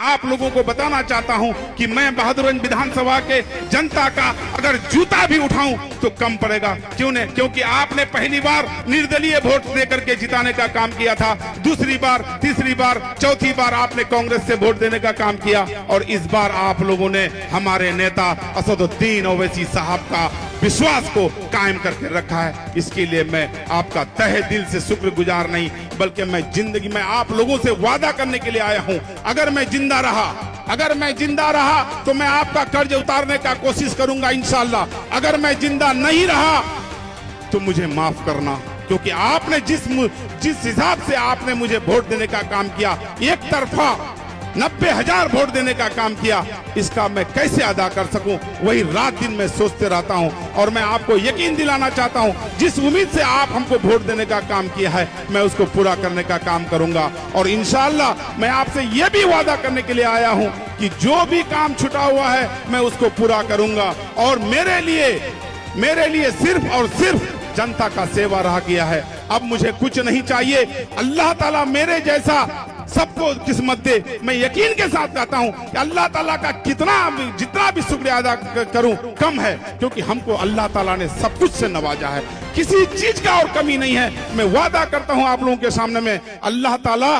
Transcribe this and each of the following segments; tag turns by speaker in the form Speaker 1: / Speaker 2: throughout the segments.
Speaker 1: आप लोगों को बताना चाहता हूं कि मैं बहादुरगंज विधानसभा के जनता का अगर जूता भी उठाऊं तो कम पड़ेगा। क्यों नहीं? क्योंकि आपने पहली बार निर्दलीय वोट देकर के जिताने का काम किया था, दूसरी बार, तीसरी बार, चौथी बार आपने कांग्रेस से वोट देने का काम किया, और इस बार आप लोगों ने हमारे नेता असदुद्दीन ओवैसी साहब का विश्वास को कायम करके रखा है। इसके लिए मैं आपका तहे दिल से शुक्रगुजार नहीं, बल्कि मैं जिंदगी में आप लोगों से वादा करने के लिए आया हूं, अगर मैं जिंदा रहा तो मैं आपका कर्ज उतारने का कोशिश करूंगा इंशाअल्लाह। अगर मैं जिंदा नहीं रहा तो मुझे माफ करना, क्योंकि आपने जिस हिसाब से आपने मुझे वोट देने का काम किया, एक तरफा 90,000 वोट देने का काम किया, इसका मैं कैसे अदा कर सकूं, वही रात दिन मैं सोचते रहता हूं। और मैं आपको यकीन दिलाना चाहता हूं, जिस उम्मीद से आप हमको वोट देने का काम किया है, मैं उसको पूरा करने का काम करूंगा। और इंशाअल्लाह मैं आपसे यह भी वादा करने के लिए आया हूं कि जो भी काम छूटा हुआ है मैं उसको पूरा करूंगा। और मेरे लिए सिर्फ और सिर्फ जनता का सेवा रह गया है। अब मुझे कुछ नहीं चाहिए। अल्लाह ताला मेरे जैसा सबको किस्मत दे। मैं यकीन के साथ कहता हूं कि अल्लाह ताला का जितना भी शुक्रिया अदा करूं कम है, क्योंकि हमको अल्लाह ताला ने सब कुछ से नवाजा है, किसी चीज का और कमी नहीं है। मैं वादा करता हूं आप लोगों के सामने में, अल्लाह ताला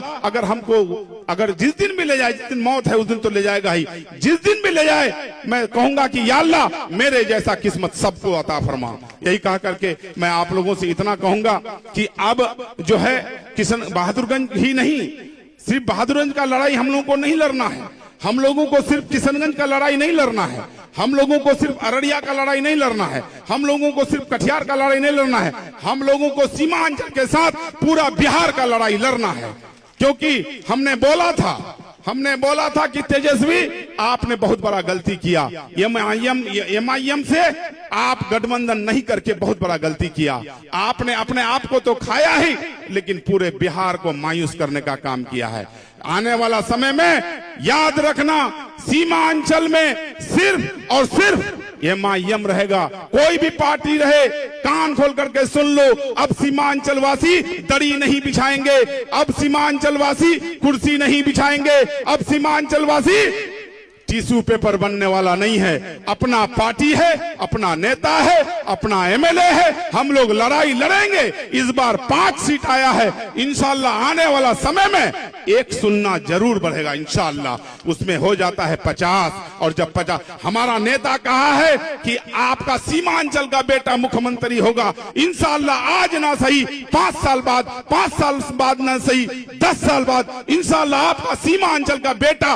Speaker 1: अगर जिस दिन भी ले जाए, जिस दिन मौत है उस दिन तो ले जाएगा ही, जिस दिन भी ले जाए मैं कहूंगा कि या अल्लाह मेरे जैसा किस्मत सबको अता फरमा। यही कह करके मैं आप लोगों से इतना कहूंगा कि अब जो है बहादुरगंज ही नहीं, सिर्फ बहादुरगंज का लड़ाई हम लोगों को नहीं लड़ना है, हम लोगों को सिर्फ किशनगंज का लड़ाई नहीं लड़ना है, हम लोगों को सिर्फ अररिया का लड़ाई नहीं लड़ना है, हम लोगों को सिर्फ कटिहार का लड़ाई नहीं लड़ना है, हम लोगों को सीमांचल के साथ पूरा बिहार का लड़ाई लड़ना है। क्योंकि हमने बोला था कि तेजस्वी आपने बहुत बड़ा गलती किया, एमआईएम से आप गठबंधन नहीं करके बहुत बड़ा गलती किया। आपने अपने आप को तो खाया ही, लेकिन पूरे बिहार को मायूस करने का काम किया है। आने वाला समय में याद रखना, सीमांचल में सिर्फ और सिर्फ एमआईएम रहेगा। कोई भी पार्टी रहे, कान खोल करके सुन लो, अब सीमांचल वासी दरी नहीं बिछाएंगे, अब सीमांचल वासी कुर्सी नहीं बिछाएंगे, अब सीमांचल वासी टिश्यू पेपर बनने वाला नहीं है। अपना पार्टी है, अपना नेता है, अपना एमएलए है, हम लोग लड़ाई लड़ेंगे। इस बार 5 सीट आया है, इंशाअल्लाह आने वाला समय में 1 सुनना जरूर बढ़ेगा इंशाअल्लाह। उसमें हो जाता है 50, और जब 50, हमारा नेता कहा है कि आपका सीमांचल का बेटा मुख्यमंत्री होगा इंशाअल्लाह। आज ना सही 5 साल बाद, 5 साल बाद ना सही 10 साल बाद इंशाअल्लाह आपका सीमांचल का बेटा